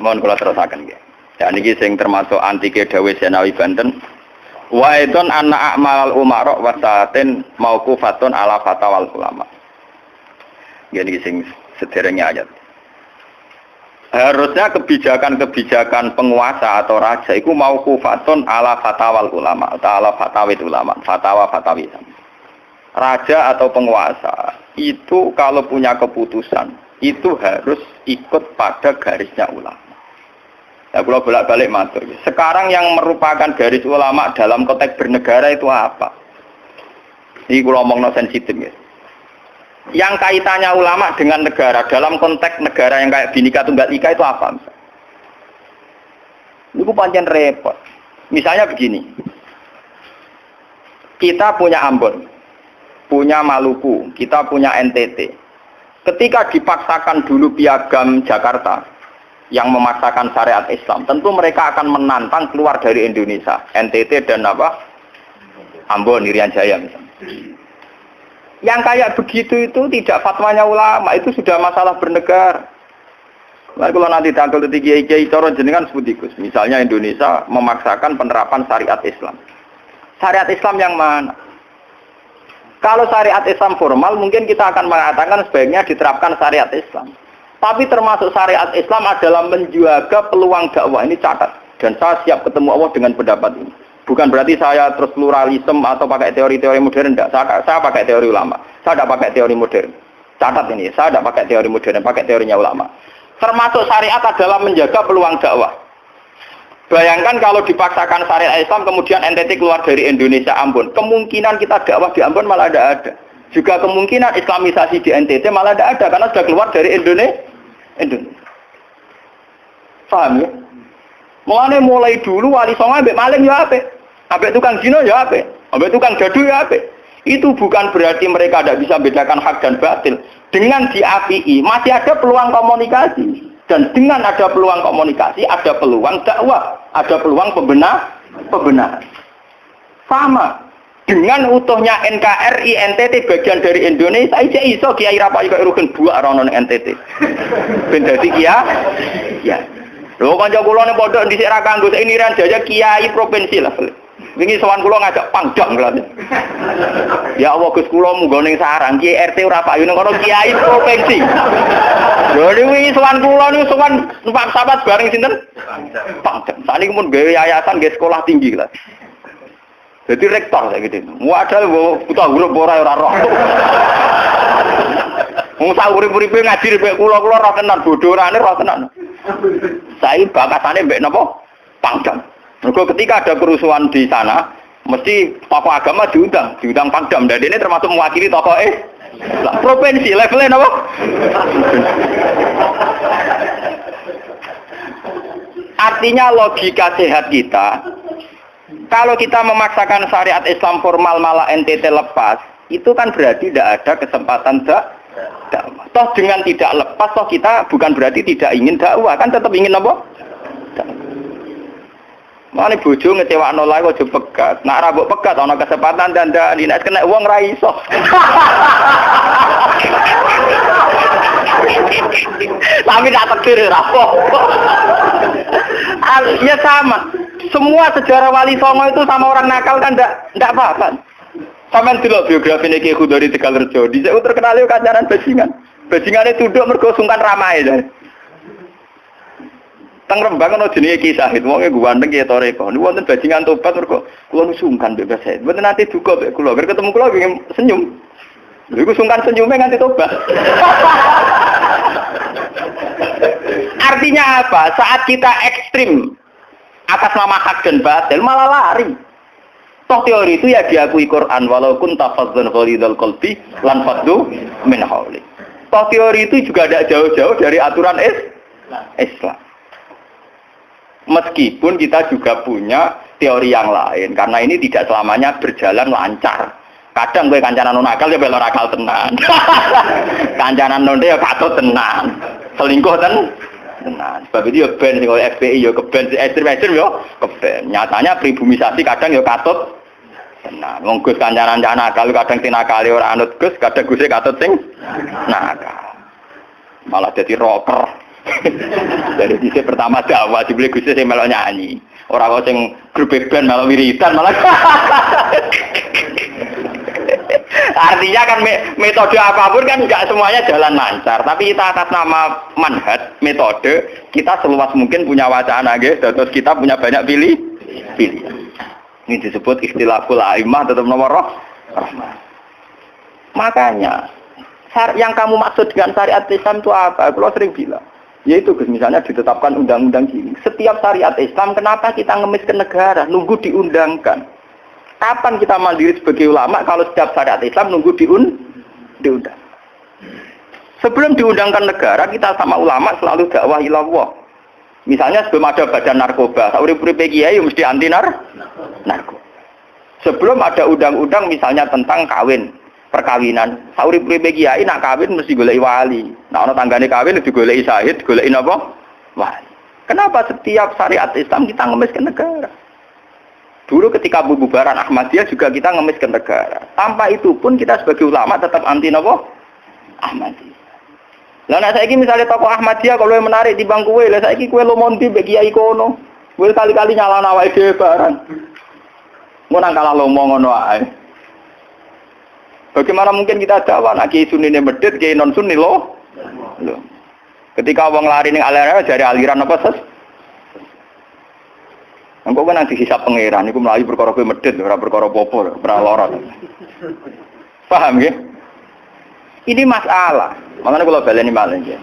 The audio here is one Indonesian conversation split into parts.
Mohon kula terusaken nggih. Dan iki sing termasuk antike dawuh Senawi Banten. Wa idon anna a'mal umara wa sa'atin mauqufatun ala fatawal ulama. Nggih sing sederenge ayat. Harusnya kebijakan-kebijakan penguasa atau raja itu mauqufatun ala fatawal ulama atau ala fatawid ulama, fatwa-fatwi. Raja atau penguasa itu kalau punya keputusan itu harus ikut pada garisnya ulama. Ya kalau bolak-balik matur. Sekarang yang merupakan garis ulama dalam konteks bernegara itu apa? Ini kalau ngomong sensitif ya. Yang kaitannya ulama dengan negara dalam konteks negara yang kayak Bhinneka Tunggal Ika itu apa? Ini pancen repot. Misalnya begini. Kita punya Ambon, punya Maluku, kita punya NTT. Ketika dipaksakan dulu piagam Jakarta yang memaksakan syariat Islam, tentu mereka akan menantang keluar dari Indonesia, NTT dan apa? Ambon, Irian Jaya misalnya. Yang kayak begitu itu tidak fatwanya ulama, itu sudah masalah bernegara. Nah, kalau nanti tanggal kiai cara jenengan sebutikus, misalnya Indonesia memaksakan penerapan syariat Islam. Syariat Islam yang mana? Kalau syariat Islam formal mungkin kita akan mengatakan sebaiknya diterapkan syariat Islam. Tapi termasuk syariat Islam adalah menjaga peluang dakwah, ini catat. Dan saya siap ketemu Allah dengan pendapat ini. Bukan berarti saya terus pluralisme atau pakai teori-teori modern, tidak. Saya pakai teori ulama. Saya tidak pakai teori modern. Catat ini, saya tidak pakai teori modern, pakai teorinya ulama. Termasuk syariat adalah menjaga peluang dakwah. Bayangkan kalau dipaksakan syariat Islam kemudian NTT keluar dari Indonesia Ambon, kemungkinan kita dakwah di Ambon malah tidak ada. Juga kemungkinan Islamisasi di NTT malah tidak ada karena sudah keluar dari Indonesia. Paham ya? Mulai dulu wali songo ambek maling ya apik. Ambek tukang zina ya apik. Ambek tukang gaduh ya apik. Itu bukan berarti mereka tidak bisa bedakan hak dan batil. Dengan diapii masih ada peluang komunikasi. Dan dengan ada peluang komunikasi ada peluang dakwah, ada peluang pembenahan. Sama dengan utuhnya NKRI NTT bagian dari Indonesia, iso Kiai Rapai kok rugen buak rono ning NTT. Ben dadi ya. Lho kanca kula ning pondok dhisik ra kanggo ini ran jaya kiai provinsi lah. Wingi sowan kula ngajak pangdam kelas. Ya Allah Gus kula munggo ning sarang kiai RT ora payu ning kono kiai provinsi. Lho wingi sowan kula niku sowan numpak sahabat bareng sinten? Pangdam. Saniki mun gawe yayasan nggih sekolah tinggi kelas. Jadi rektor saya gitu. Wadah buta huruf ora roh. Wong sak urip-uripe ngaji mbek kula roh tenan bodorane roh tenan. Saya bakatane mbek napa? Pangdam. Mergo ketika ada kerusuhan di sana, mesti tokoh agama diundang Pangdam dan ini termasuk mewakili tokoh provinsi levelnya napa? Artinya logika sehat kita, kalau kita memaksakan syariat Islam formal malah NTT lepas, itu kan berarti tidak ada kesempatan dakwah. Toh dengan tidak lepas, toh kita bukan berarti tidak ingin dakwah, kan tetap ingin apa? Mane bojo ngecewakno lae aja pegat. Nek ora mbok pegat ana kesempatan dandani nek kena wong ra iso. Tapi tak takdir ora apa. Ya sama. Semua sejarah Wali Songo itu sama orang nakal kan ndak apa-apa. Sampeyan delok biografi Ki Khudori Tegalrejo, dhisik terkenal yo kancanan bajingan. Bajingane tunduk mergo sungkan ramae. Teng Rembang ana jenenge Ki Sahid, wong e ganteng ya toreko. Niku wonten bajingan tobat mergo kula nu sungkan mbek Sahid. Mboten nate duka mbek kula, bar ketemu kula pengen senyum. Lha iku sungkan senyume nganti tobat. Artinya apa? Saat kita ekstrim atas nama hak dan batil malah lari. Toh teori itu ya diakui Quran walau kunta faddan ghalidul qalbi lan faddu min hawli. Toh teori itu juga tidak jauh-jauh dari aturan Islam. Meskipun kita juga punya teori yang lain karena ini tidak selamanya berjalan lancar. Kadang gue kancanan nakal ya belok nakal tenan. Kancanan nonde ya katut tenan. Selingkuh tenan. Sebab itu ya ben sing oleh FPI ya keben ekstrem ya keben. Nyatanya pribumisasi kadang ya katut tenan. Wong Gus kancanan nakal kadang tinakali ora anut Gus, kadang Gus katut sing nakal. Malah jadi rocker. Dari sisi pertama dakwah dibeli Gus sing melok nyanyi. Ora kok sing grup band melok wiridan malah. Artinya kan metode apapun kan enggak semuanya jalan lancar, tapi kita atas nama manhaj, metode, kita seluas mungkin punya wacana nggih, terus kita punya banyak pilihan. Ini disebut ikhtilaful a'immah tetap nomor rahmah. Makanya yang kamu maksud dengan syariat Islam itu apa? Kalau sering bilang, yaitu misalnya ditetapkan undang-undang gini. Setiap syariat Islam, kenapa kita ngemis ke negara? Nunggu diundangkan. Kapan kita mandiri sebagai ulama kalau setiap syariat Islam nunggu diundang? Sebelum diundangkan negara, kita sama ulama selalu dakwah ilallah. Misalnya sebelum ada badan narkoba, urip-uripe kiai mesti anti narkoba. Sebelum ada undang-undang misalnya tentang kawin, perkawinan, urip-uripe kiai nak kawin mesti goleki wali. Nah ana tanggane kawin digoleki syahid, goleki napa? Wali. Kenapa setiap syariat Islam kita ngemis ke negara? Dulu ketika bubaran Ahmadiyah juga kita ngemis ke negara. Tanpa itu pun kita sebagai ulama tetap anti napa? Ahmadiyah. Lah nek saiki misalnya tokoh Ahmadiyah kalau yang menarik di bangku kowe, lah saiki kowe lomonti mbek kiai kono. Kowe kali-kali nyalahno awake dhewe barang. Mun nang kalah lomo ngono ae. Bagaimana mungkin kita dakwah nek kiai sunine medhit, kiai non sunni loh. Ketika wong lari ning aliran dari aliran apa ses? Engko kan nanti hisab pangeran iku mlayu perkara kowe medhit ora perkara apa-apa, ora lara. Paham nggih? Ini masalah. Makanya kalau baleni malih nggih.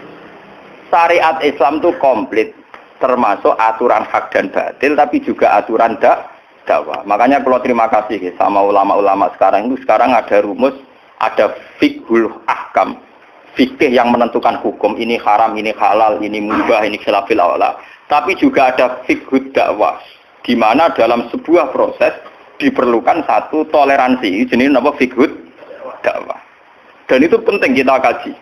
Syariat Islam itu komplit, termasuk aturan hak dan batil tapi juga aturan dakwah. Makanya kalau terima kasih sama ulama-ulama sekarang itu sekarang ada rumus, ada fiqhul ahkam. Fikih yang menentukan hukum ini haram, ini halal, ini mubah, ini khilafil aula. Tapi juga ada fiqhud dakwah. Di mana dalam sebuah proses diperlukan satu toleransi, jenis apa fiqhud dakwah. Dan itu penting kita kaji.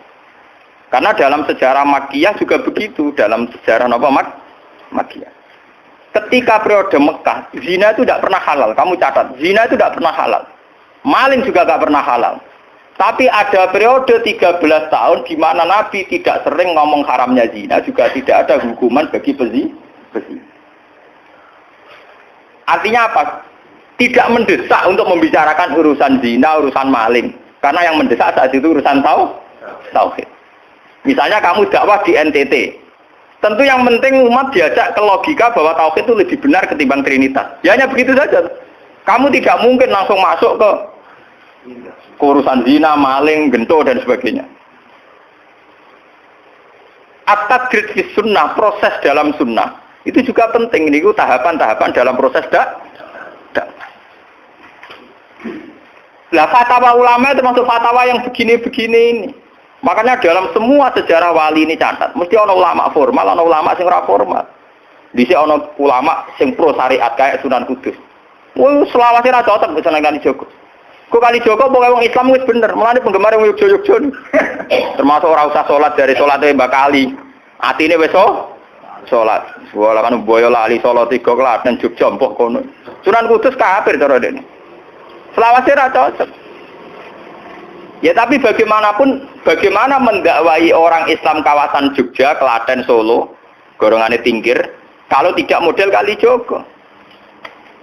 Karena dalam sejarah Makkiyah juga begitu, dalam sejarah apa Makkiyah. Ketika periode Mekah, zina itu tidak pernah halal. Kamu catat, zina itu tidak pernah halal. Maling juga tidak pernah halal. Tapi ada periode 13 tahun di mana Nabi tidak sering ngomong haramnya zina, juga tidak ada hukuman bagi pezina. Artinya apa? Tidak mendesak untuk membicarakan urusan zina, urusan maling. Karena yang mendesak saat itu urusan tauhid. Misalnya kamu dakwah di NTT. Tentu yang penting umat diajak ke logika bahwa tauhid itu lebih benar ketimbang trinitas. Ya hanya begitu saja. Kamu tidak mungkin langsung masuk ke urusan zina, maling, gento dan sebagainya. At-tadrid fi sunnah, proses dalam sunnah. Itu juga penting, ini tahapan-tahapan dalam proses dakwah. Lah fatwa ulama itu termasuk fatwa yang begini-begini ini. Makanya dalam semua sejarah wali ini catat, mesti ana ulama formal, ana ulama sing ora formal. Dhisik ana ulama sing pro syariat kayak Sunan Kudus. Wong selawase ra cocok wis nang Kalijogo. Kok Kalijogo pokoke wong Islam wis bener, mulane penggemar wong Yogyakarta. Termasuk ora usah salat dari salate Mbak Kali. Atine wis salat. Wala kan boyo lali salat 3 klaten Jogja mbok kono. Sunan Kudus kafir cara dene. Selawase ra cocok. Ya tapi bagaimanapun, bagaimana mendakwai orang Islam kawasan Jogja, Klaten, Solo, golongane Tingkir, kalau tidak model Kalijogo.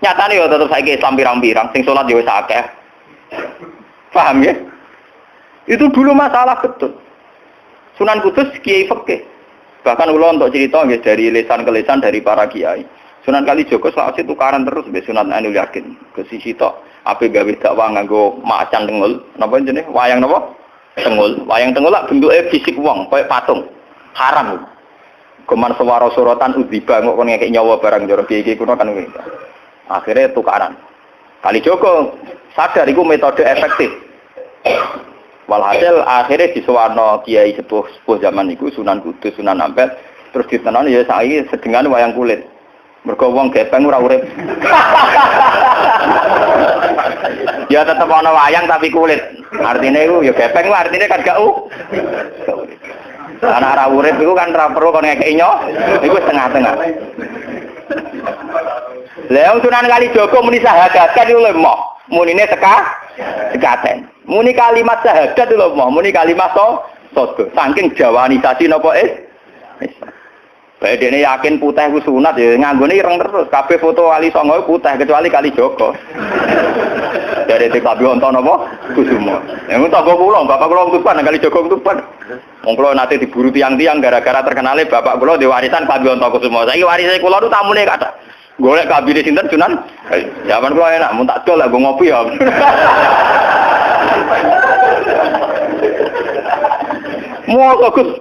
Nyatane ya tetep saiki Islam pirang-pirang, sing salat ya wis akeh. Paham ya? Itu dulu masalah betul. Sunan Kudus kiai fikih. Bahkan kula untuk cerita nggih dari lisan ke lisan dari para kiai. Sunan Kalijogo selawase tukaran terus mbek Sunan Ainul Yakin. Ke sisi tok ape gawe dakwah nganggo macan tengul, napa jenenge? Wayang napa? Tengul. Wayang tengul lak bentuke fisik wong, koyo patung. Haram. Geman swara sorotan udziba kok kon ngekek nyawa barang jero kiai kuno kan ngene. Akhirnya tukaran. Kalijogo sadar iku metode efektif. Walhasil akhirnya disuwarno kiai sepuh zaman iku Sunan Kudus, Sunan Ampel, terus ditenan ya saiki sedengan wayang kulit. Mergo wong gepeng ora urip. Ya tetep ana wayang tapi kulit. Artine iku ya gepeng lah artine kan gak Anak ora urip iku kan ora perlu kon ngekeki nyo, iku setengah-tengah. Lah Sunan Kalijogo muni sahadat kan iku lemah. Munine sekaten. Muni kalimat syahadat lho, muni kalimat sodo. Saking jawanisasi napa Bae dene yakin putih ku sunat ya nganggone ireng terus. Kabeh foto wali songo putih kecuali kali Joko. Dari TKB wonten napa? Kusuma. Yang tangga kula, bapak kula Tuban kali Joko Tuban. Wong kula nate diburu tiang-tiang gara-gara terkenale bapak kula di warisan KB Kusuma. Saiki warise kula nu tamune kathah. Golek kabine sinten Sunan? Zaman kula enak, mun tak dol lek ngopi ya. Mau Gus.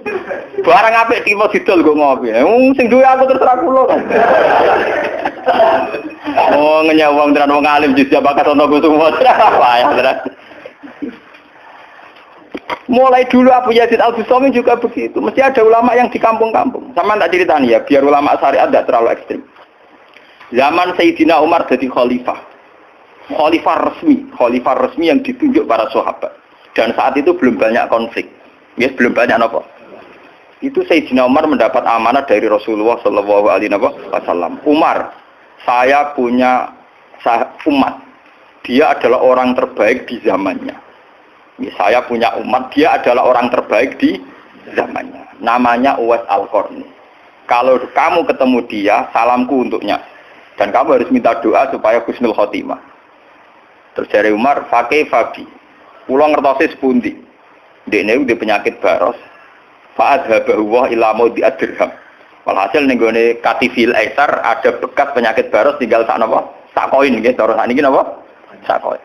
Barang apik timo didol kok ngopi. Sing duwe aku terserah kula. Oh, ngenyawang tenan wong alim jujur bakat ana Kusuma. Payah tenan. Mulai dulu Abu Yazid Al-Bustami juga begitu. Mesti ada ulama yang di kampung-kampung. Sama tak ceritani ya, biar ulama syariat tidak terlalu ekstrim. Zaman Sayyidina Umar jadi khalifah. Khalifah resmi yang ditunjuk para sahabat. Dan saat itu belum banyak konflik. Yes, belum banyak apa. Itu Sayyidina Umar mendapat amanah dari Rasulullah sallallahu alaihi wasallam. Umar, saya punya umat. Dia adalah orang terbaik di zamannya. Saya punya umat, dia adalah orang terbaik di zamannya. Namanya Uwais Al-Qarni. Kalau kamu ketemu dia, salamku untuknya. Dan kamu harus minta doa supaya husnul khotimah. Terus dari Umar, fakih fabi. Pulau ngertosi sepundi. Dene udah penyakit baros. Fa'adhabahu wa ila maudi ad-dirham. Walhasil nenggone katifil aisar ada bekas penyakit baros tinggal sak napa? Sak koin nggih, cara sakniki napa? Sak koin.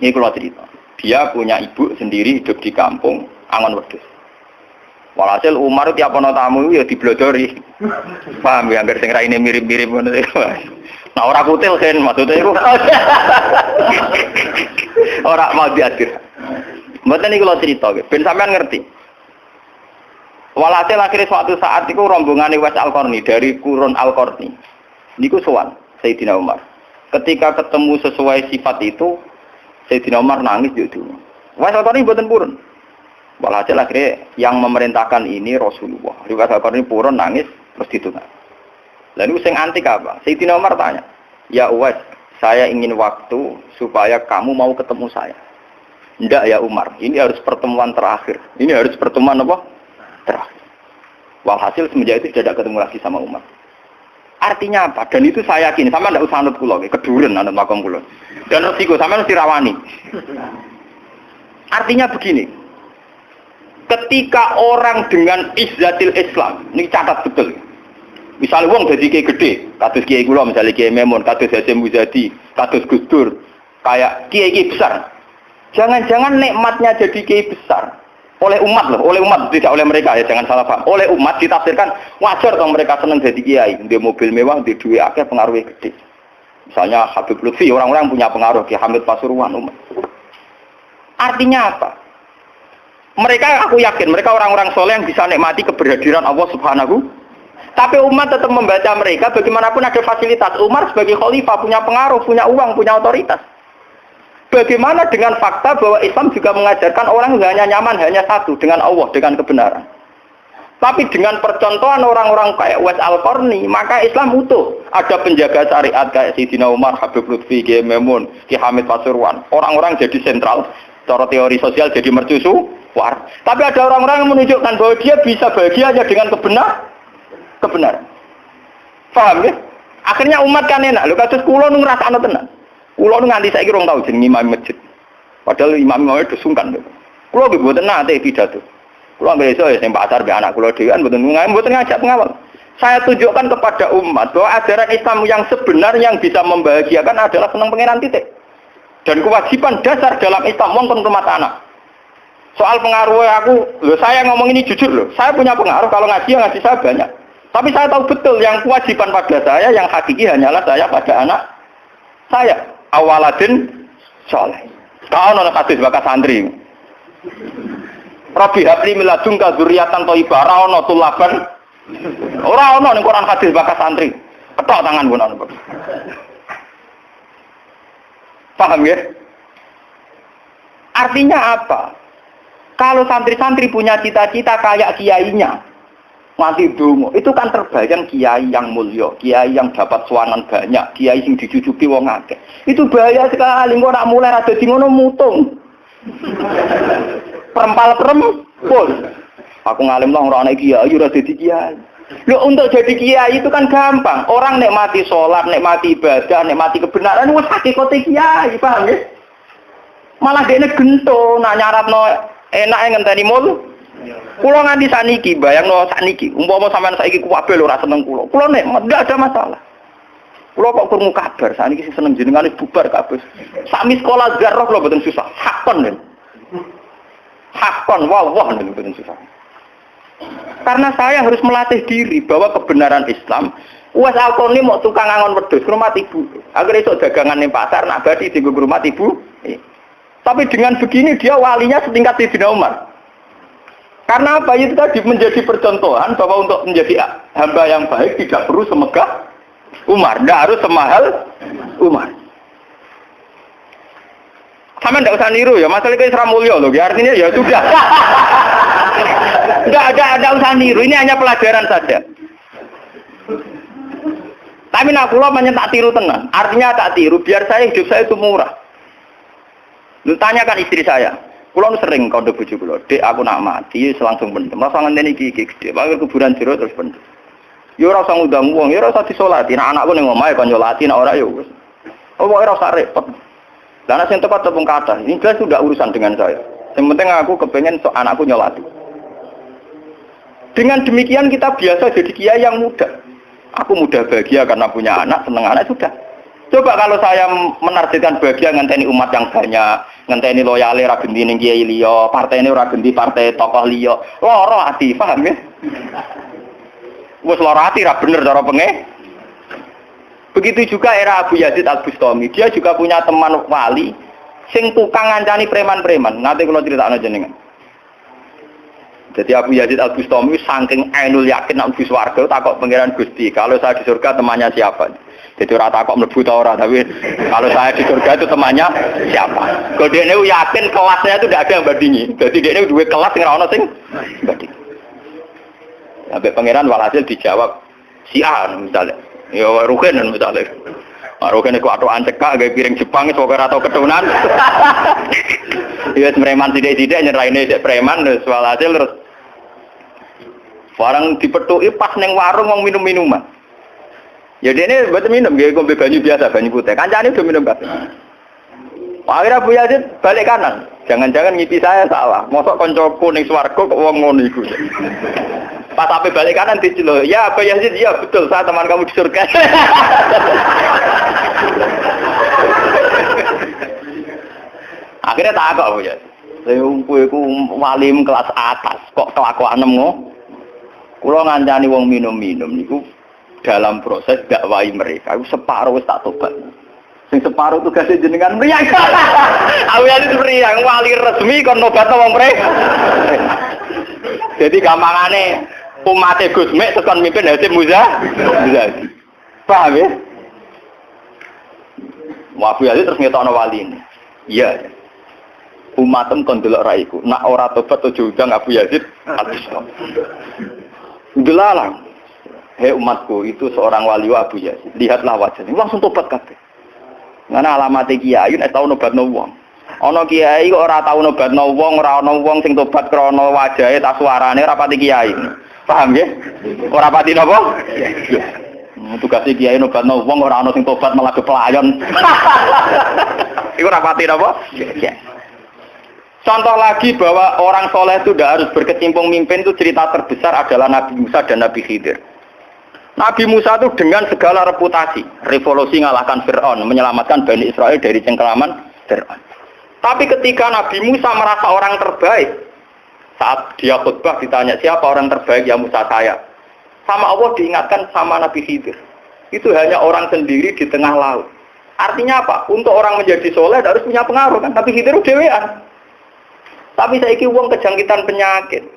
Ini kula cerita. Dia punya ibu sendiri hidup di kampung Angon Wedhus. Walhasil Umar tiap ana tamu ya diblodori. Paham ya, anggere sing raine mirip-mirip ngono. Nah ora kutil kan maksudnya iku. Ora mau diatur. Mboten iki kula crita ben sampean ngerti. Walhasil akhirnya suatu saat itu rombongan Uwais Al-Qarni dari Qurun Al-Qarni. Niku sowan Sayyidina Umar. Ketika ketemu sesuai sifat itu, Sayyidina Umar nangis yo dulu. Uwais Al-Qarni mboten purun. Walhasil akhirnya yang memerintahkan ini Rasulullah. Uwais Al-Qarni purun nangis terus ditunggak. Lalu sing antik apa? Sayyidina Umar tanya, "Ya Uwais, saya ingin waktu supaya kamu mau ketemu saya." "Enggak ya Umar, ini harus pertemuan terakhir. Ini harus pertemuan apa? Terakhir." Walhasil semenjak itu tidak ketemu lagi sama Umar. Artinya apa? Dan itu saya yakin, sama ndak usah anut kula, keduren anut makom kula. Dan resiko sama mesti rawani. Artinya begini. Ketika orang dengan izzatil Islam, ini catat betul. Misalnya wong dadi kiai gede, kados kiai kula misalnya Kiai Memun, kados Hasyim Muzadi, kados Gus Dur, kayak kiai besar. Jangan-jangan nikmatnya jadi kiai besar oleh umat loh, oleh umat tidak oleh mereka ya, jangan salah paham. Oleh umat ditafsirkan wajar dong mereka senang jadi kiai, dia mobil mewah, dia duit akeh, pengaruhnya gede. Misalnya Habib Lutfi, orang-orang punya pengaruh, Ki Hamid Pasuruan umat. Artinya apa? Mereka, aku yakin mereka orang-orang soleh yang bisa nikmati keberhadiran Allah Subhanahu. Tapi umat tetap membaca mereka, bagaimanapun ada fasilitas. Umar sebagai khalifah punya pengaruh, punya uang, punya otoritas. Bagaimana dengan fakta bahwa Islam juga mengajarkan orang hanya nyaman hanya satu, dengan Allah, dengan kebenaran. Tapi dengan percontohan orang-orang kayak Uwais Al-Qarni, maka Islam utuh. Ada penjaga syariat kayak Sayyidina Umar, Habib Lutfi, Kiai Memun, Ki Hamid Pasuruan. Orang-orang jadi sentral, cara teori sosial jadi mercusuar. Tapi ada orang-orang yang menunjukkan bahwa dia bisa bahagia hanya dengan kebenaran. Paham ya? Akhirnya umat kan enak. Lho kados kula nu ngrasakno tenan. Kula nu nganti saiki rong tau jeneng imam masjid. Padahal imam-imam itu sungkan lho. Kula nggih mboten nate pidato. Kula nggih iso ya sing pasar be anak kula dhewean mboten ngajak pengawal. Saya tunjukkan kepada umat bahwa ajaran Islam yang sebenar yang bisa membahagiakan adalah senang pangeran titik. Dan kewajiban dasar dalam Islam wong rumah anak. Soal pengaruh saya ngomong ini jujur loh. Saya punya pengaruh kalau ngaji saya banyak. Tapi saya tahu betul yang kewajiban pada saya, yang hakiki hanyalah saya pada anak saya. Awaladin soleh. Kau nona hadis bakas santri. Rabbi habli miladunka dzurriatan thayyibah. Ora ono tulaban. Ora ono ning Quran hadis bakas santri. Ketok tangan pun ono. Paham ya? Artinya apa? Kalau santri-santri punya cita-cita kayak kiainya, mati dungo, itu kan terbayang kiai yang mulia, kiai yang dapat suanan banyak, kiai yang dicucupi wong akeh. Itu bahaya sekali, kok nak mulai rada di ngono mutung. Perempal-perempul. Aku ngalim lah ora ana kiai, ora dadi kiai. Loh, untuk jadi kiai itu kan gampang. Orang nikmati sholat, nikmati ibadah, nikmati kebenaran, wis hakikate kiai, paham ya? Malah dene gento, nak nyaratno enake ngenteni mul. Kula nganti sakniki, bayangno sakniki, umpama sampean saiki kuwabe lho ora seneng kula. Kula nek ndak ada masalah. Kula kok krungu kabar, sakniki sing seneng jenengane bubar kabeh. Sami sekolah zarah kula mboten susah. Hakon lho. Hakon wah lho mboten susah. Karena saya harus melatih diri bahwa kebenaran Islam. Wes Alkoni mau tukang angon wedhus ke rumah ibu. Agar esuk dagangan ning pasar nak badi di rumah ibu. Tapi dengan begini dia walinya setingkat Sayyidina Umar. Karena apa? Itu tadi menjadi percontohan bahwa untuk menjadi hamba yang baik tidak perlu semegah Umar, tidak harus semahal Umar. Sama tidak usah niru ya, masalah itu Isra Mulya loh, artinya ya sudah. Tidak usah niru, ini hanya pelajaran saja. Tapi nak kula tak tiru tenang, artinya tak tiru, biar saya hidup saya itu murah. Lu tanyakan istri saya, kula sering kau bojo kula, "Dek, aku nak mati langsung pendem, rasa ngenteni iki gede, bakal kuburan jero terus pendem." Ya ora usah ngundang wong, ya ora usah disolati, nek anakku ning omahe kon nyolati, nek ora ya wis. Pokoke ora usah repot. Lah nek sing tepat tepung kathah, ini jelas sudah urusan dengan saya. Yang penting aku kepengen anakku nyolati. Dengan demikian kita biasa jadi kiai yang mudah. Aku mudah bahagia karena punya anak, seneng anak sudah. Coba kalau saya menargetkan bahagia ngenteni umat yang banyak, ngenteni loyale ra genti ning kiai liya, partene ora genti partai tokoh liya. Lara ati, paham ya? Wes lara ati ra bener cara penge. Begitu juga era Abu Yazid Al-Bustami, dia juga punya teman wali sing tukang ngancani preman-preman. Nanti kalau critakno jenengan. Jadi Abu Yazid Al-Bustami saking ainul yakin nek mlebu swarga takok pangeran Gusti, kalau saya di surga temannya siapa? Jadi ora takok mlebu ta ora, tapi kalau saya di surga itu temannya siapa? Kok dene yakin kelasnya itu tidak ada yang bandingi. Jadi dene duwe kelas sing ora ono sing banding. Sampai pangeran walhasil dijawab si A misalnya. Ya Rugen misalnya. Rugen iku atokan cekak gawe piring Jepang wis ora tau ketunan. Ya preman sithik-sithik nyeraine sik preman terus walhasil terus barang dipethuki pas ning warung wong minum-minuman. Ya dene mboten minum nggih ngombe banyu biasa, banyu putih. Kancane udah minum kabeh. Akhirnya Abu Yazid balik kanan. Jangan-jangan ngipi saya salah. Mosok kancaku ning swarga kok wong ngono iku. Pas sampai balik kanan diceluk, "Ya Abu Yazid, iya betul, saya teman kamu di surga." Akhirnya tak kok ya. Saya iku walim kelas atas, kok kelakuan ngono. Kula ngancani wong minum-minum niku dalam proses dakwahi mereka. Iku separuh wis tak tobat. Sing separuh tugasnya jenengan mriyang. Awu ya itu mriyang wali resmi kon nobatno wong pre. Jadi gampangane umat Gus Mek tekan mimpin Hasyim Muzadi. Paham ya? Abu Yazid terus ngetokno wali ini. Iya. Umatem kon delok ra iku. Nak ora tobat aja undang Abu Yazid Al-Bustami. Delalang. Hei umatku, itu seorang wali Abu Yazid. Lihatlah wajahnya. Langsung tobat kabeh. Ngene alamate kiai nek tau nobatno wong. Ana kiai kok ora tau nobatno wong, ora ana wong sing tobat krana wajahe ta suarane ora pati kiai. Paham ya? Ora pati napa? Tugas kiai nobatno wong ora ana sing tobat malah kepelayon. Iku ora pati napa? Contoh lagi bahwa orang soleh itu tidak harus berkecimpung mimpin, itu cerita terbesar adalah Nabi Musa dan Nabi Khidir. Nabi Musa itu dengan segala reputasi, revolusi ngalahkan Fir'aun, menyelamatkan Bani Israel dari cengkeraman Fir'aun. Tapi ketika Nabi Musa merasa orang terbaik, saat dia khutbah ditanya siapa orang terbaik, ya Musa saya. Sama Allah diingatkan sama Nabi Khidir. Itu hanya orang sendiri di tengah laut. Artinya apa? Untuk orang menjadi soleh harus punya pengaruh kan? Nabi Khidir dewean. Tapi saiki wong kejangkitan penyakit.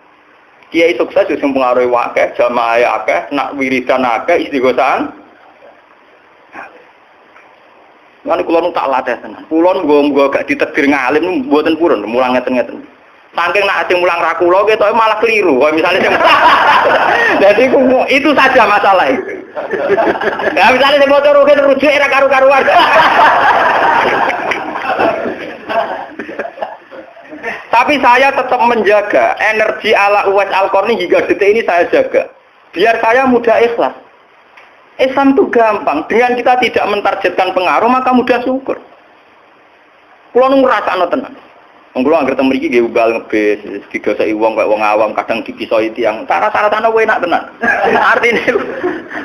Kiai sukses wis mempengaruhi akeh, jamaah akeh, nak wiridan akeh, istighosahan. Lan kula nu tak latih tenan. Kula nggo gak ditedir ngalim mboten purun, mulang ngeten-ngeten. Saking nak sing mulang ra kula ketoke malah keliru. Kaya misale sing Jadi itu saja masalah itu. Ya misalnya sing motor rujuk era karu-karuan. Tapi saya tetap menjaga energi ala Uwais Al-Qarni hingga detik ini saya jaga. Biar saya mudah ikhlas. Islam itu gampang. Dengan kita tidak mentargetkan pengaruh, maka mudah syukur. Kulo nu ngrasakno tenan. Wong kulo anggere teng mriki nggih ugal ngebis, didoseki wong kaya wong awam kadang dipisoi tiyang. Cara-carane kowe enak tenan. Artine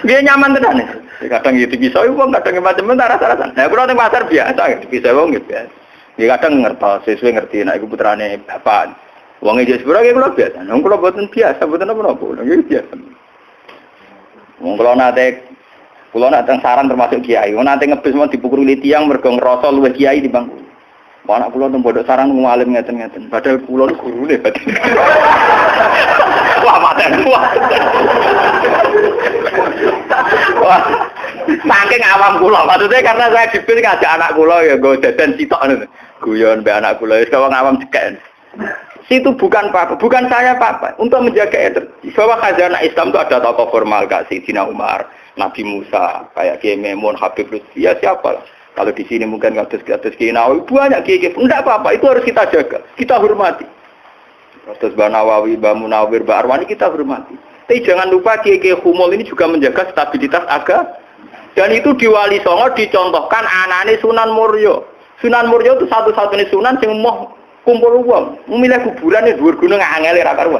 nggih nyaman tenan. Kadang gitu dipisoi wong, kadang macam-macam cara-carane. Nah, kulo teng pasar biasa dipisoi wong nggih biasa. Nggih kadang ngertos, sesuai ngerti nek iku putrane bapak. Wong iki sepuro nggih kulo biasa. Wong kulo boten biasa, boten apa-apa. Nggih biasa. Wong kulo nate teng saran termasuk kiai. Wong nate ngebis mau dipukuli tiyang mergo ngrasa luwih kiai timbang anak kula teng pondok sarang ngalim ngeten-ngeten. Padahal kula niku gurune batin. Wah, maten. Wah. Saking awam kula. Maksudnya karena saya dipil ngajak anak kula ya nggo dadan sitok ngono. Guyon mbek anak kula wis wong awam cekek. Situ bukan apa-apa, bukan saya apa-apa. Untuk menjaga itu bahwa khazanah Islam itu ada tokoh formal kayak Sayyidina Umar, Nabi Musa, kayak Kiai Memun, Habib Lutfi, ya siapa lah. Kalau di sini mungkin kados Kiai Nawawi, banyak Kiai, enggak apa-apa, itu harus kita jaga, kita hormati. Terus Mbak Nawawi, Mbak Munawir, Mbak Arwani kita hormati. Tapi jangan lupa Kiai Humul ini juga menjaga stabilitas agama. Dan itu di Wali Songo dicontohkan anane Sunan Muryo. Sunan Muryo itu satu-satunya sunan yang mau kumpul uang, memilih kuburan di dhuwur gunung angel ra karuan.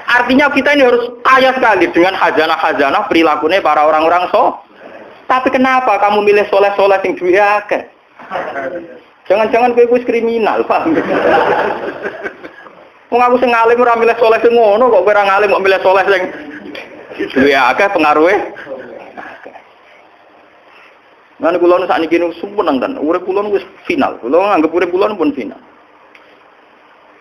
Artinya kita ini harus kaya sekali dengan khazanah-khazanah perilakunya para orang-orang Tapi kenapa kamu milih soleh-soleh yang duwe akeh? Jangan-jangan kowe wis kriminal, paham? Wong aku sing alim ora milih soleh sing ngono kok kowe ora ngalim kok milih soleh sing duwe akeh pengaruhe. Lan kula nu sakniki nu sumpun nang urip kula wis final. Kula nganggep urip kula pun final.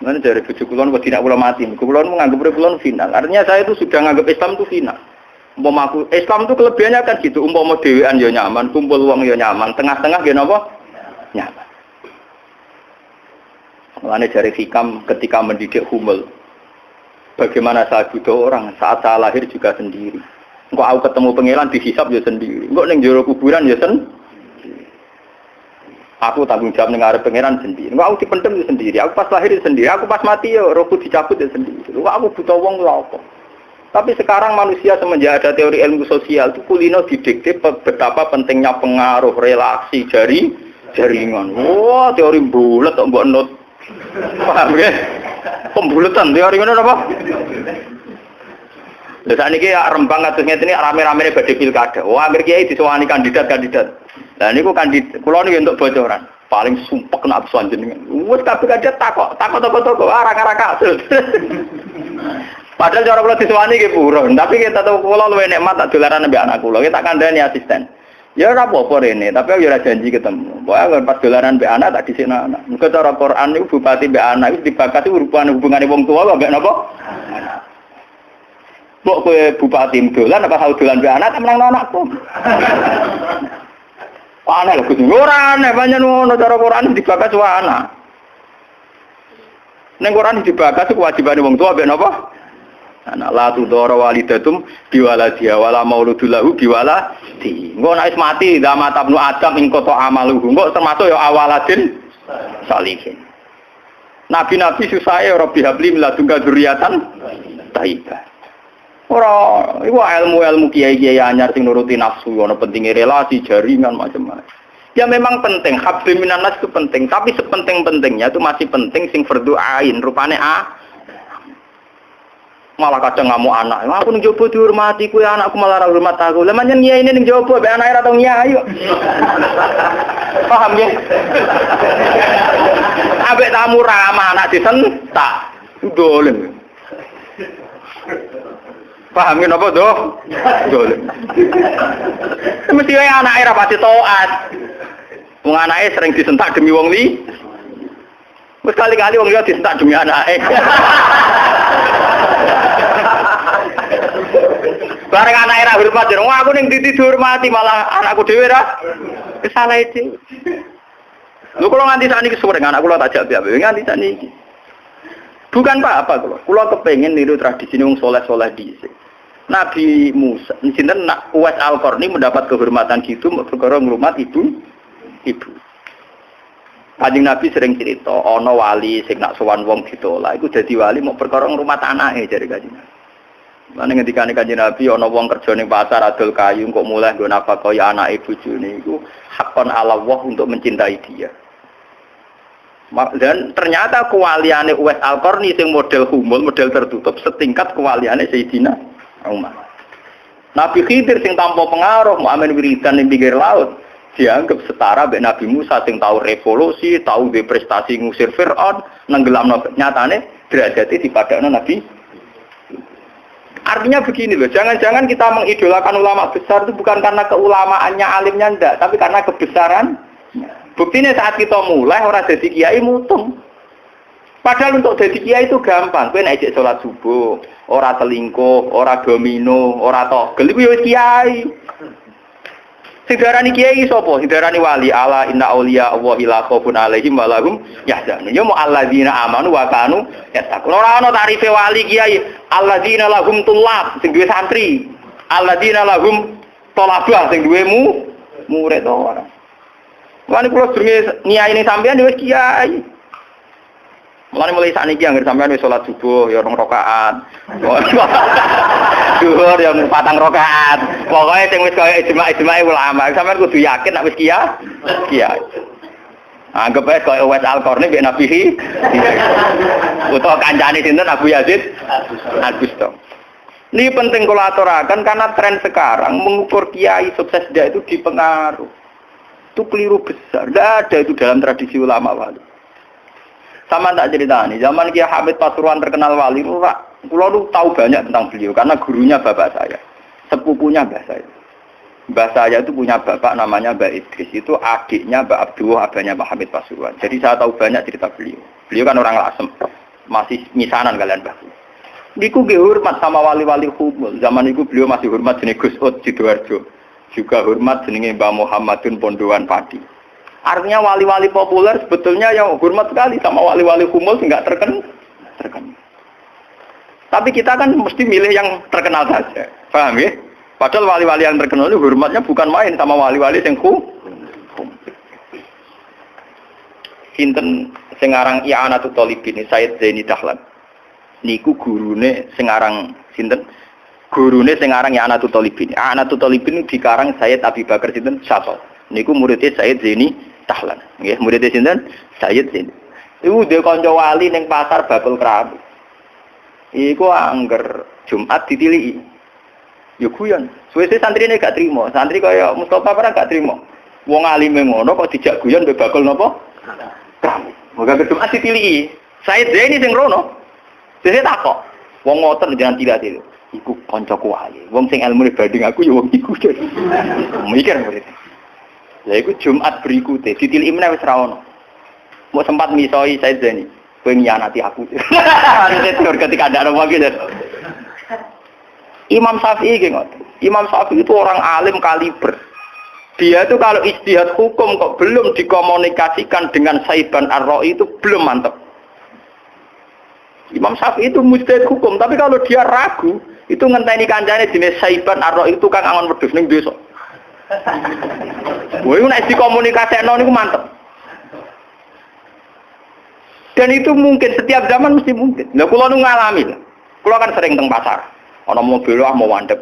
Mana dari bojo kula kok tidak kula mati. Kula menganggap urip kula final. Artinya saya itu sudah nganggap Islam itu final. Umpama aku Islam itu kelebihannya kan gitu. Umpama dhewean ya nyaman, kumpul wong ya nyaman, tengah-tengah ya napa? Nyaman. Mulane dari Hikam ketika mendidik Humul. Bagaimana saya butuh orang saat saya lahir juga sendiri. Engko aku ketemu pengelan dihisab ya sendiri. Engko ning jero kuburan ya sendiri. Aku tanggung jawab ning arep pangeran sendiri. Engko aku dipendem ya sendiri. Aku pas lahir ya sendiri. Aku pas mati ya rohku dicabut ya sendiri. Engko aku butuh wong lha apa. Tapi sekarang manusia semenjak ada teori ilmu sosial itu kulino didikte betapa pentingnya pengaruh relasi jaringan. Wah, teori bulat kok mbok not. Paham ya? Pembulatan teori ngono apa? Lha sakniki Rembang kados ngene iki rame-ramene badhe pilkada. Wah, akhir kiai disowani kandidat-kandidat. Lah niku kula niku entuk bocoran. Paling sumpek nek absen jenengan. Wes kabeh kandidat takok toko-toko arah-arah kasus. Padahal cara kula disowani nggih purun, tapi kita tahu kula luwih nikmat tak dolaran ambek anak kula. Kita kandhani asisten. Ya ora apa-apa rene, tapi aku ora janji ketemu. Pokoke pas dolaran ambek anak tak dhisikno anak. Muga cara Quran niku bupati ambek anak wis dibakati hubungane wong tuwa ambek napa? Anak. Mbok kowe bupati dolan apa tau dolan ambek anak menang anakku. Aneh lho Gus. Ora aneh pancen ngono cara Quran dibakas wae anak. Ning Quran dibakas kewajibane wong tuwa ambek napa? Anak la tudara walidatum biwaladiha wala mauludul lahu biwaladi. Engko nek wis mati zaman tabnu Adam ing kota amaluhu. Engko termasuk ya awaladin salihin. Nabi-nabi susahe Rabbi habli min ladunka dzurriatan thayyibah. Ora iku ilmu-ilmu kiai-kiai anyar sing nuruti nafsu ana pentinge relasi jaringan macam-macam. Ya memang penting hablum minannas itu penting, tapi sepenting-pentingnya itu masih penting sing fardhu ain rupane malah kadang ngamuk anak. Aku ning jowo dihormati kuwi anakku malah ora hormat aku. Lah manjen nyai ini ning jowo mbek anake ora tau nyai kok. Paham ya? Ambek tamu ramah anak disentak. Dolen. Paham ya napa doh? Dolen. Mesti wae anake ora pati taat. Wong anake sering disentak demi wong li. Wis kali-kali wong liya disentak demi anake. Bareng anak era hormat jeneng aku ning titi dihormati malah anakku dhewe ra salah iki. Lho kula nganti sakniki sore anak kula tak jak piye nganti sakniki. Bukan apa-apa kula. Kula kepengin niru tradisi wong saleh-saleh dhisik. Nabi Musa, sinten Uwais Al-Qarni mendapat kehormatan gitu perkara ngrumat ibu. Kanjeng Nabi sering cerita, ana wali sing nak sowan wong ditolak, iku dadi wali mau perkara ngrumat anake jare Kanjeng Nabi. Lan ngendikane Kanjeng Nabi ana wong kerja ning pasar adol kayu kok mulai nggo nafkah ya anake bojone iku hakon ala Allah untuk mencintai dia. Dan ternyata kewaliane Uwais Al-Qarni sing model humul, model tertutup setingkat kewaliane Sayyidina Umar. Nabi Khidir sing tanpa pengaruh muamen wiridan ning pinggir laut dianggap setara mbek Nabi Musa sing tahu revolusi, tahu di prestasi ngusir Fir'aun, nenggelamno nyatane derajate dipadakno Nabi. Artinya begini loh, jangan-jangan kita mengidolakan ulama besar itu bukan karena keulamaannya, alimnya ndak, tapi karena kebesaran. Buktinya saat kita mulai orang jadi kiai mutung. Padahal untuk jadi kiai itu gampang. Kowe nek ijek salat subuh, ora selingkuh, ora domino, ora togel iku ya kiai. Sing darani kiai sapa? Sing darani wali. Ala inna auliya Allahi la khaufun 'alaihim wa lahum yahzanun. Ya mu alladzina amanu wa kanu yattaqun. Ora ana tarife wali kiai. Alladzina lahum tulab sing duwe santri. Alladzina lahum thalabah sing duwe murid ora. Mulane kula jenenge nyai ning sampean wis kiai. Mulane mulai sakniki anggere sampean wis salat subuh ya 2 rakaat. Zuhur ya 4 rakaat. Pokoke sing wis kaya ijma' ulama, sampean kudu yakin nek wis kiai. Anggap ae kaya Uwais Al-Qarni mbek Nabi utawa kancane sinten Abu Yazid Al-Bustami. Ini penting kula aturaken karena tren sekarang mengukur kiai sukses dia itu dipengaruh. Itu keliru besar. Tidak ada itu dalam tradisi ulama wali. Sama tak cerita nih. Zaman Kiai Hamid Pasuruan terkenal wali, Kulo tahu banyak tentang beliau karena gurunya bapak saya, sepupunya mbah saya. Mbah saya itu punya bapak namanya Mbak Idris, itu adiknya Mbak Abdullah, abahnya Mbak Hamid Pasuruan. Jadi saya tahu banyak cerita beliau. Beliau kan orang Lasem, masih misanan kalian Mbah. Niku nggih hormat sama wali-wali humul. Zaman itu beliau masih hormat jenenge Gus Ud Sidoarjo. Juga hormat jenenge Mbah Muhammadun Pondowan Padi. Artinya wali-wali populer sebetulnya yang hormat sekali sama wali-wali humul enggak terkenal. Tapi kita kan mesti milih yang terkenal saja. Paham ya? Padahal wali-wali yang terkenal itu hormatnya bukan main sama wali-wali yang Sinten sing aran I'anatul Thalibin Sayyid Zaini Dahlan. Niku gurune sing aran sinten? Gurune sing aran I'anatul Thalibin. I'anatul Thalibin dikarang Sayyid Abi Bakar sinten Syafal. Niku muridé Sayyid Zaini Dahlan. Nggih, muridé sinten? Sayyid Zaini. Iku dhe kanca wali ning pasar Bakul Kerabu. Iku angger Jumat ditiliki. Ya guyon. Suwe-suwe santrine gak trimo. Santri kaya Mustofa ora gak trimo. Wong alime ngono kok dijak guyon mbek bakul napa? Kerabu. Moga Jumat ditiliki. Sayyid Zaini sing rono. Dene takok. Wong ngoten jangan tidak-tidak. Iku kancaku wae. Wong sing ilmune banding aku ya wong iku. Mikir murid. Lah iku Jumat berikutnya ditiliki meneh wis ra ono. Mau sempat misoi Said Zaini. Kowe nyianati aku. Itu ketika ada orang gitu. Imam Syafi'i ngoten. Imam Syafi'i itu orang alim kaliber. Dia itu kalau ijtihad hukum kok belum dikomunikasikan dengan Saiban Ar-Ra'i itu belum mantap. Imam Syafi'i itu mujtahid hukum, tapi kalau dia ragu, itu ngenteni kancane jenis Saiban Ar-Ra'i itu kang angon wedhus ning desa. Wah, nek dikomunikasekno niku mantep. Dan itu mungkin setiap zaman mesti mungkin. Lah kula nu ngalami. Kula kan sering teng pasar. Ana mobil mau mandeg.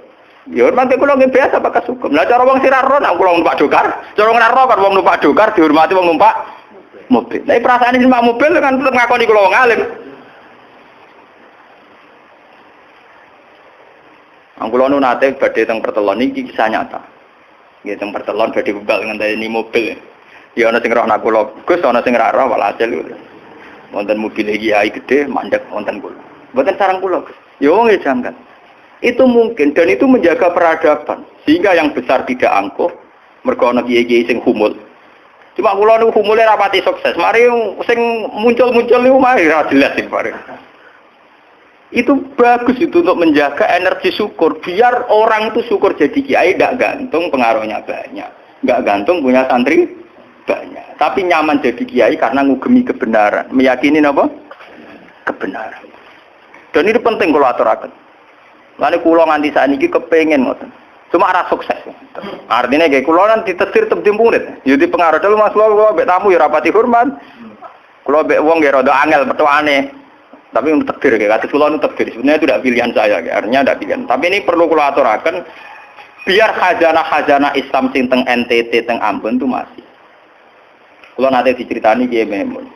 Ya hormati kula nggih biasa pakai sukum. Lah cara wong sira ro nek kula numpak dokar, cara ora ro kan wong numpak dokar dihormati wong numpak mobil. Nek perasaane numpak mobil kan tetep ngakoni kula wong alim. Angkulo nu nate badhe teng pertelon iki kisah nyata. Nggih teng pertelon badhe bebal ngenteni mobil. Ya ana sing roh nak kula, Gus ana sing ra roh walhasil. Wonten mobil kiai gede mandek wonten kula. Mboten sareng kula. Ya wong jangkat. Itu mungkin dan itu menjaga peradaban sehingga yang besar tidak angkuh mergo ana kiai-kiai sing humul. Cuma kula niku humule ra pati sukses. Mari sing muncul-muncul niku mari ra jelas sing bareng. Itu bagus itu untuk menjaga energi syukur biar orang itu syukur jadi kiai tidak gantung pengaruhnya banyak, nggak gantung punya santri banyak, tapi nyaman jadi kiai karena ngugemi kebenaran, meyakini apa? Kebenaran. Dan ini penting kalau aturaken. Lalu kula nganti saat ini kepengen ngoten. Cuma arah sukses. Artinya kayak kulo nanti ditetir tebdi murid. Jadi pengaruh dulu mas kulo bek tamu ya rapati hormat. Kulo bek wong ya rada angel petuane. Tapi untuk takdir kayak kata kulo itu takdir. Sebenarnya itu tidak pilihan saya. Artinya tidak pilihan. Tapi ini perlu kulo aturakan biar khazanah Islam sing teng NTT teng Ambon itu masih. Kulo nanti diceritani Kiai Maimun.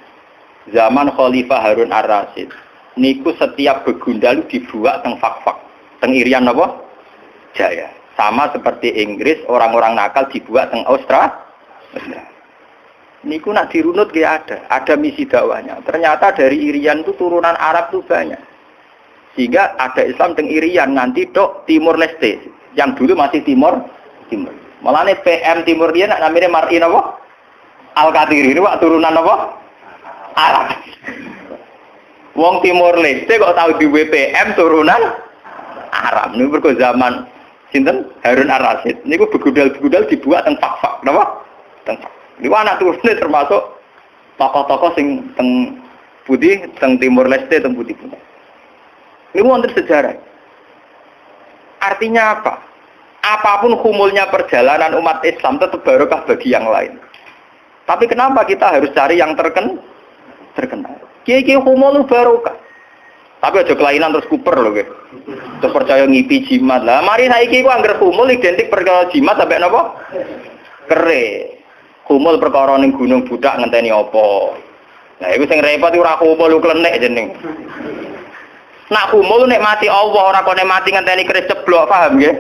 Zaman Khalifah Harun Ar-Rasyid. Niku setiap begundal dibuat teng fak-fak. Teng Irian apa? Jaya. Sama seperti Inggris, orang-orang nakal dibuat teng Australia. Niku nak dirunut gak ada misi dakwahnya. Ternyata dari Irian itu turunan Arab tuh banyak. Sehingga ada Islam teng Irian nanti dok Timur Leste, yang dulu masih Timur. Malah nih PM Timur dia nak namanya Martin apa? Al-Qatiri ini wak turunan apa? Arab. Wong Timur Leste kok tahu di WPM turunan Arab. Ini berko zaman sinten Harun Ar-Rasyid niku begudal-begudal dibuat teng fak-fak, napa? Teng fak. Niku anak turune termasuk tokoh-tokoh sing teng putih, teng Timur Leste, teng putih. Niku wonten sejarah. Artinya apa? Apapun humulnya perjalanan umat Islam tetap barokah bagi yang lain. Tapi kenapa kita harus cari yang terkenal? Kiai-kiai humul barokah. Tapi aja kelainan terus kuper loh gitu. Terus percaya ngipi jimat lah. Mari saiki ku anggere humul identik perkara jimat sampai napa? Kere. Humul perkara ning gunung budak ngenteni apa. Nah iku sing repot ora humul klenek jeneng. Nak humul nek mati Allah ora kok nek mati ngenteni keris ceblok, paham nggih?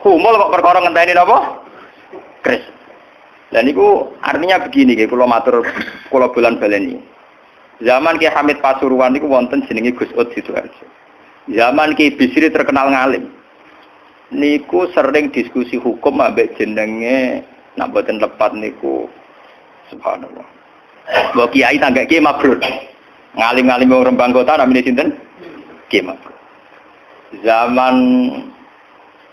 Humul kok perkara ngenteni napa? Keris. Dan niku artinya begini nggih kula matur kula bulan baleni. Zaman Ki Hamid Pasuruan niku wonten jenenge Gus Ud Sidoarjo. Zaman Ki Bisri terkenal ngalim. Niku sering diskusi hukum ambek jenenge nak boten lepat niku subhanallah. Mbok kiai tangga Ki Mabrur. Ngalim-ngalim wong Rembang kota namine sinten? Ki Mabrur. Zaman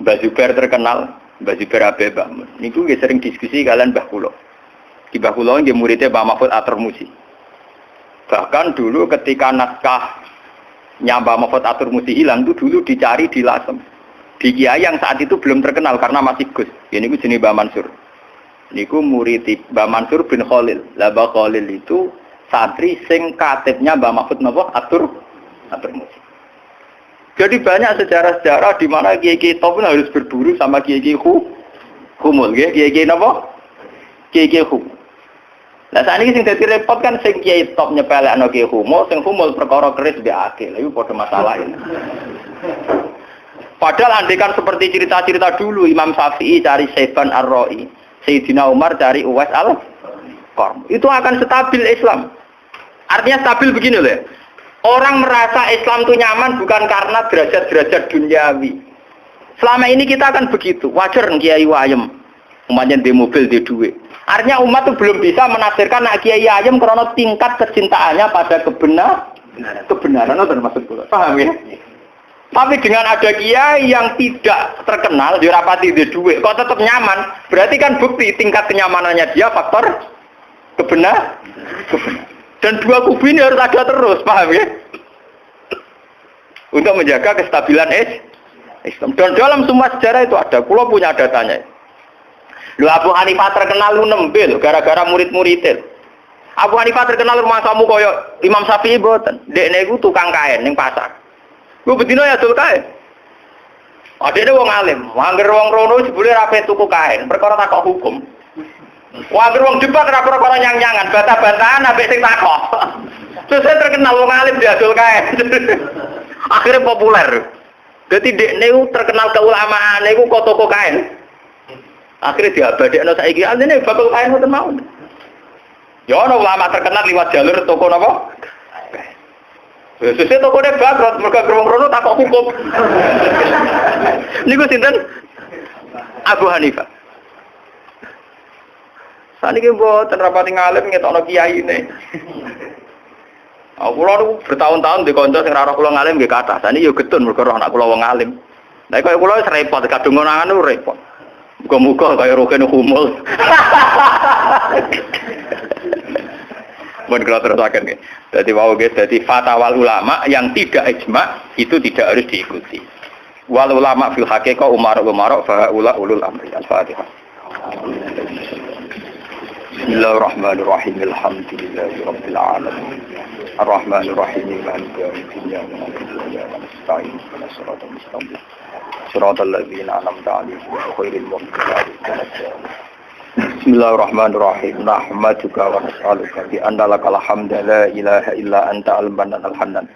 Mbah Zubair terkenal, Mbah Zubair Habib Bahmun. Niku nggih sering diskusi kalian Mbah kula. Ki Mbah kula nggih muridé Mbah Mahfud At-Tirmidzi. Bahkan dulu ketika naskahnya Mbah Mahfud At-Tirmidzi hilang itu dulu dicari di Lasem. Di kiai yang saat itu belum terkenal karena masih Gus. Ini ku jenis Mbah Mansur. Niku murid Mbah Mansur bin Khalil. Lah Mbah Khalil itu santri sing katibnya Mbah Mahfud At-Tirmidzi. Jadi banyak sejarah-sejarah di mana kiai-kiai top harus berburu sama kiai-kiai humul, kiai-kiai napa? Kiai-kiai humul. Nah saat ini sing dadi repot kan sing kiai top nyepelekno kiai humul, sing humul perkara keris mbek akil. Iku padha masalah ini. Padahal andekan seperti cerita-cerita dulu Imam Syafi'i cari Saiban Ar-Ra'i, Sayyidina Umar cari Uwais Al-Qarn. Itu akan stabil Islam. Artinya stabil begini loh. Orang merasa Islam itu nyaman bukan karena derajat-derajat duniawi. Selama ini kita akan begitu. Wajar kiai wayem. Umatnya di mobil, di duit. Artinya umat itu belum bisa menafsirkan nak kiai ayam karena tingkat kecintaannya pada kebenaran itu termasuk pula. Paham ya? Tapi dengan ada kiai yang tidak terkenal, dirapati di duit, kok tetap nyaman, berarti kan bukti tingkat kenyamanannya dia faktor kebenaran. Dan dua kubu ini harus ada terus, paham ya? Untuk menjaga kestabilan Islam. Dan dalam semua sejarah itu ada, kalau punya datanya. Lu Abu Hanifah terkenal lu nembe gara-gara murid-muridnya. Abu Hanifah terkenal rumah kamu koyo Imam Syafi'i boten. Dekne iku tukang kain ning pasar. Ku bedino ya dol kain. Adene wong alim, angger wong rono jebule ra pe tuku kain, perkara takok hukum. Angger wong debat ra perkara nyang-nyangan, bantah-bantahan ambek sing takok. Terus terkenal wong alim diadol kain. Akhirnya populer. Dadi dekne terkenal keulamaan iku kok toko kain. Akhirnya diabadekno saiki artine bakal kain ngoten mau. Ya ana ulama terkenal liwat jalur toko napa? Sesuk tokone bangkrut mergo wong rono takok hukum. Niku sinten? Abu Hanifah. Saniki mboten rapati ngalim ngetokno kiyaine. Kula niku bertahun-tahun di kanca sing ora kula ngalim nggih kathah. Saniki yo getun mergo anak kula wong alim. Lah kaya kula wis repot kadung ngonangan niku repot. Muga-muga kaya roken humul. Mun kula terusaken nggih. Dadi wau nggih dadi fatwa ulama yang tidak ijma itu tidak harus diikuti. Wal ulama fil haqiqah umara fa ula ulul amri. Al-Fatihah. Bismillahirrahmanirrahim. Alhamdulillahi rabbil alamin. Ar-Rahmanir-Rahim. Maliki yaumiddin. Iyyaka na'budu wa iyyaka nasta'in. Ihdinas siratal mustaqim. Siratal ladzina an'amta 'alaihim ghairil maghdubi 'alaihim waladdallin. Bismillahirrahmanirrahim. Nahmaduka wa nas'aluka bi anna lakal hamda la ilaha illa anta al-mannan al-hannan.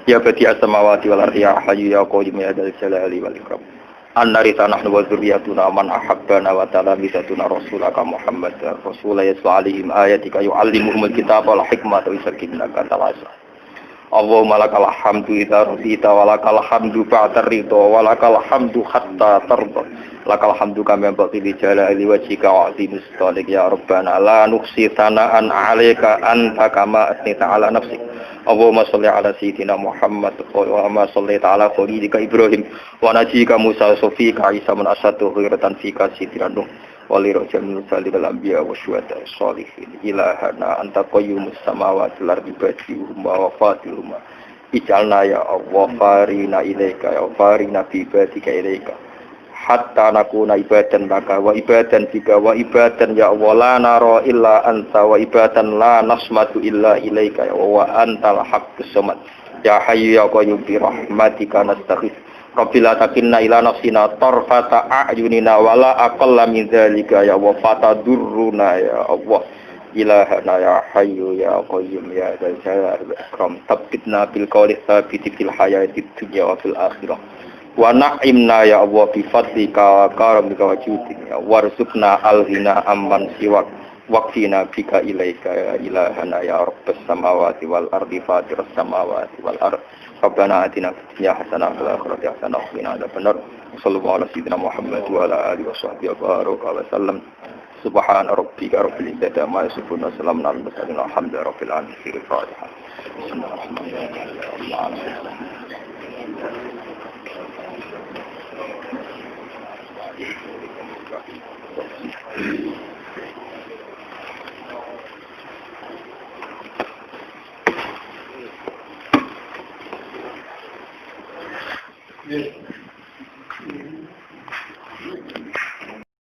Ya badi as-samawati wal ardi ya hayyu ya qayyum ya dzal jalali wal ikram. Annarita nahnu wa dzurriyyatuna man ahabbana wa talamisatuna rasulaka Muhammad rasulullah sallallahu ayatika yu'allimuhumul kitaba wal hikmata wa yuzakkihim talasa. Allahumma lakal hamdu idza radita wa lakal hamdu ba'da ridha wa lakal hamdu hatta tarda. Lakal hamdu kama yanbaghi li jalali wajhika wa 'azimi sultanik ya rabbana la nuhsi thana'an 'alaika anta kama asnita 'ala nafsik. Allahumma sholli 'ala sayyidina Muhammad wa ma shallaita 'ala khalilika Ibrahim wa najika Musa sofika Isa man asatu ghiratan fika sitiranu wa li rajamil salil anbiya wa syuhada sholihin ilahana anta qayyumus samawati wal ardi badi'uhuma wa fatihuma ij'alna ya Allah farina ilaika ya farina bi ibadika ilaika hatta nakuna ibadan laka wa ibadan bika wa ibadan ya Allah la nara illa anta wa ibadan la nasmatu illa ilaika ya wa antal haqqus samad ya hayyu ya qayyum bi rahmatika nastaghith Rabbil atakinna ila nafsina tarfata a'yunina wala aqalla min dzalika ya wa fatadurruna ya Allah ilahana ya hayyu ya qayyum ya dzal jalali wal ikram tabbitna bil qawli tsabiti fil hayatid dunya wa fil akhirah wa na'imna ya Allah bi fadlika wa karamika wa judika warzuqna al-ghina amman siwak waqfina bika ilaika ya ilahana ya rabbas samawati wal ardi fatiras samawati wal ardi Rabbana atina fid dunya hasanah wa fil akhirati hasanah wa qina adzabannar. Sallallahu ala sayyidina Muhammad wa ala alihi washabbihi wa sallam. Subhana rabbika rabbil izzati amma yasifun wa salamun alal mursalin walhamdulillahi rabbil alamin. Al-Fatihah. Yes.